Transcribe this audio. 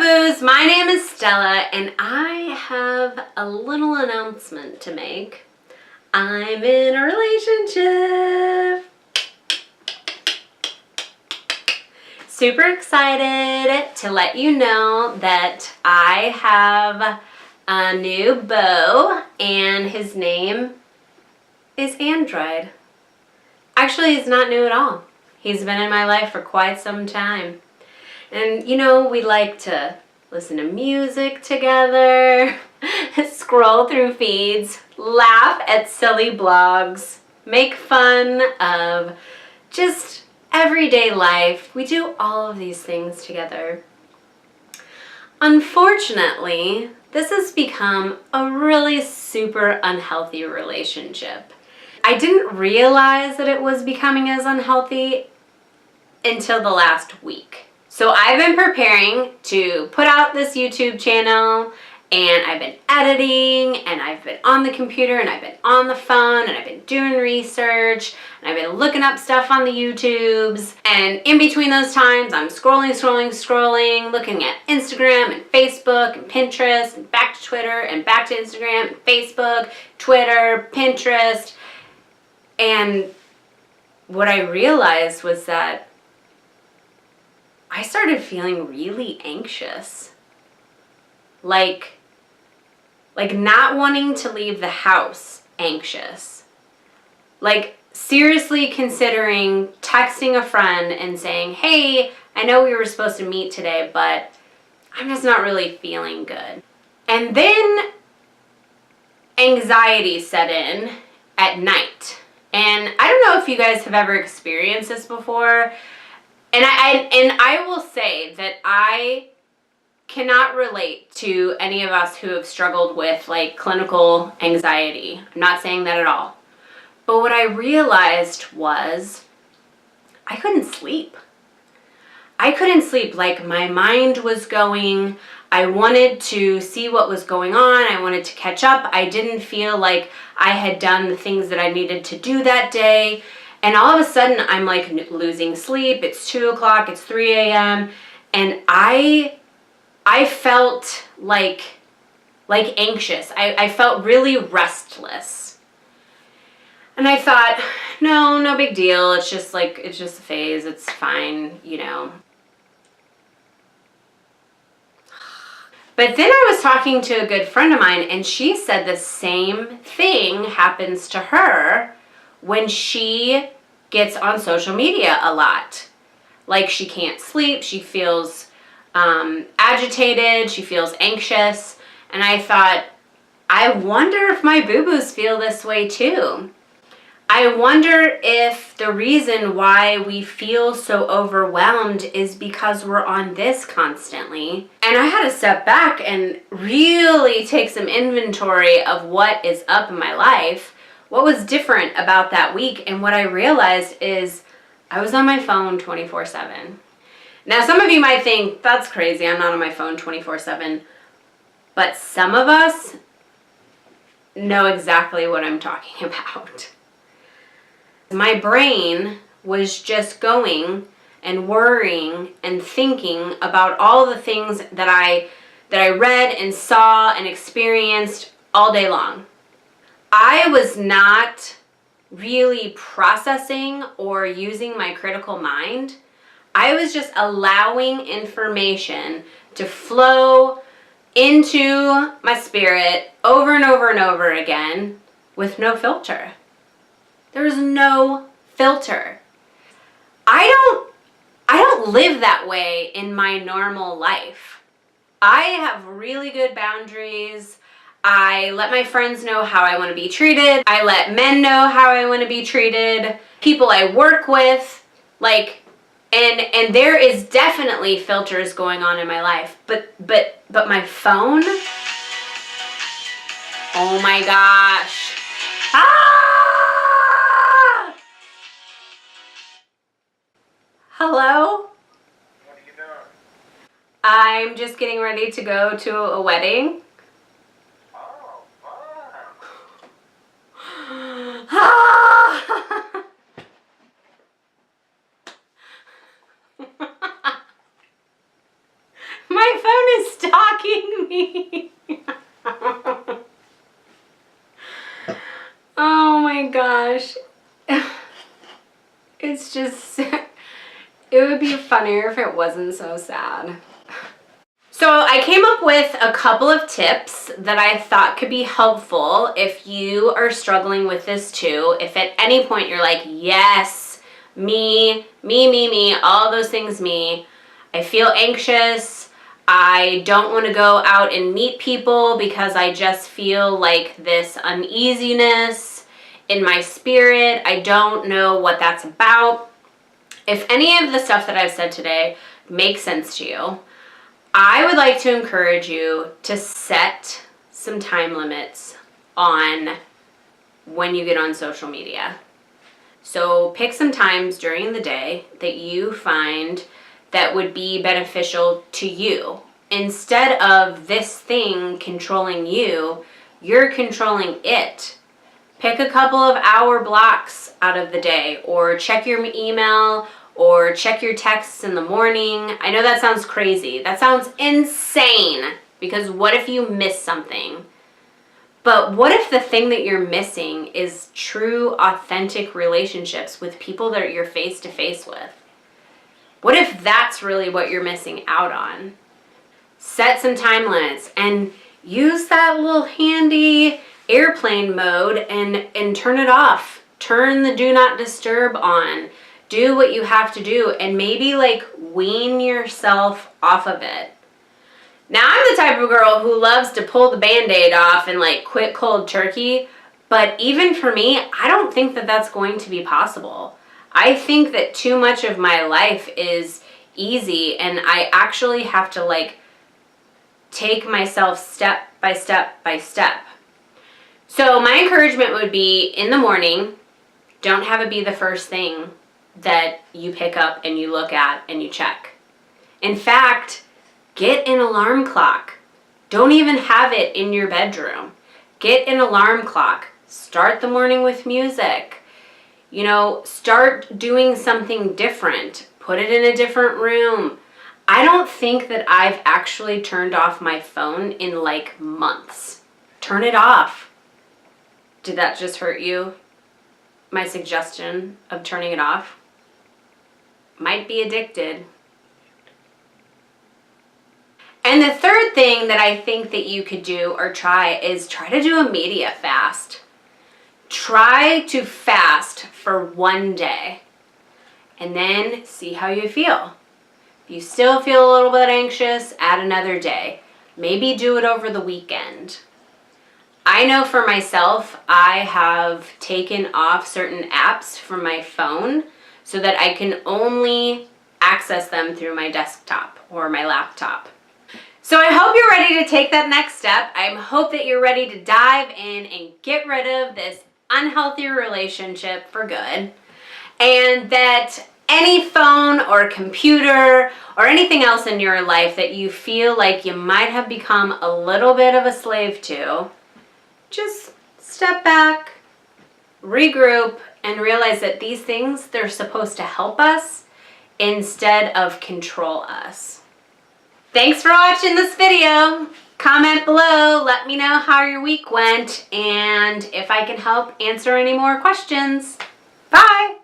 Boo-Boos, my name is Stella and I have a little announcement to make. I'm in a relationship. Super excited to let you know that I have a new beau and his name is Android. Actually, he's not new at all. He's been in my life for quite some time. And you know, we like to listen to music together, scroll through feeds, laugh at silly blogs, make fun of just everyday life. We do all of these things together. Unfortunately, this has become a really super unhealthy relationship. I didn't realize that it was becoming as unhealthy until the last week. So I've been preparing to put out this YouTube channel, and I've been editing, and I've been on the computer, and I've been on the phone, and I've been doing research, and I've been looking up stuff on the YouTubes, and in between those times I'm scrolling, looking at Instagram and Facebook and Pinterest, and back to Twitter, and back to Instagram and Facebook, Twitter, Pinterest, and what I realized was that I started feeling really anxious. Like not wanting to leave the house anxious. Like seriously considering texting a friend and saying, hey, I know we were supposed to meet today, but I'm just not really feeling good. And then anxiety set in at night. And I don't know if you guys have ever experienced this before. And I will say that I cannot relate to any of us who have struggled with like clinical anxiety. I'm not saying that at all. But what I realized was I couldn't sleep. I couldn't sleep. Like my mind was going. I wanted to see what was going on. I wanted to catch up. I didn't feel like I had done the things that I needed to do that day. And all of a sudden, I'm like losing sleep. It's 2 o'clock, it's 3 a.m. And I felt like anxious. I felt really restless. And I thought, no big deal. It's just a phase. It's fine, you know. But then I was talking to a good friend of mine, and she said the same thing happens to her when she gets on social media a lot. Like she can't sleep, she feels agitated, she feels anxious. And I thought, I wonder if my boo-boos feel this way too. I wonder if the reason why we feel so overwhelmed is because we're on this constantly. And I had to step back and really take some inventory of what is up in my life. What was different about that week? And what I realized is I was on my phone 24/7. Now, some of you might think, that's crazy, I'm not on my phone 24/7. But some of us know exactly what I'm talking about. My brain was just going and worrying and thinking about all the things that I read and saw and experienced all day long. I was not really processing or using my critical mind. I was just allowing information to flow into my spirit over and over and over again with no filter. There was no filter. I don't live that way in my normal life. I have really good boundaries. I let my friends know how I want to be treated. I let men know how I want to be treated. People I work with, like, and there is definitely filters going on in my life. But my phone, oh my gosh. Ah! Hello? What are you doing? I'm just getting ready to go to a wedding. Oh, fun. My phone is stalking me. Oh my gosh. It's just, it would be funnier if it wasn't so sad. So I came up with a couple of tips that I thought could be helpful if you are struggling with this too. If at any point you're like, yes, me, all those things me. I feel anxious. I don't want to go out and meet people because I just feel like this uneasiness in my spirit. I don't know what that's about. If any of the stuff that I've said today makes sense to you, I would like to encourage you to set some time limits on when you get on social media. So pick some times during the day that you find that would be beneficial to you. Instead of this thing controlling you, you're controlling it. Pick a couple of hour blocks out of the day, or check your email, or check your texts in the morning. I know that sounds crazy. That sounds insane, because what if you miss something? But what if the thing that you're missing is true, authentic relationships with people that you're face to face with? What if that's really what you're missing out on? Set some time limits and use that little handy airplane mode and turn it off. Turn the do not disturb on. Do what you have to do and maybe like wean yourself off of it. Now, I'm the type of girl who loves to pull the Band-Aid off and like quit cold turkey, but even for me, I don't think that that's going to be possible. I think that too much of my life is easy and I actually have to like take myself step by step by step. So my encouragement would be in the morning, don't have it be the first thing that you pick up and you look at and you check. In fact, get an alarm clock. Don't even have it in your bedroom. Get an alarm clock. Start the morning with music. You know, start doing something different. Put it in a different room. I don't think that I've actually turned off my phone in like months. Turn it off. Did that just hurt you? My suggestion of turning it off? Might be addicted. And the third thing that I think that you could do or try is try to do a media fast. Try to fast for one day and then see how you feel. If you still feel a little bit anxious, add another day. Maybe do it over the weekend. I know for myself, I have taken off certain apps from my phone so that I can only access them through my desktop or my laptop. So I hope you're ready to take that next step. I hope that you're ready to dive in and get rid of this unhealthy relationship for good. And that any phone or computer or anything else in your life that you feel like you might have become a little bit of a slave to, just step back, regroup, and realize that these things, they're supposed to help us instead of control us. Thanks for watching this video. Comment below, let me know how your week went, and if I can help answer any more questions. Bye!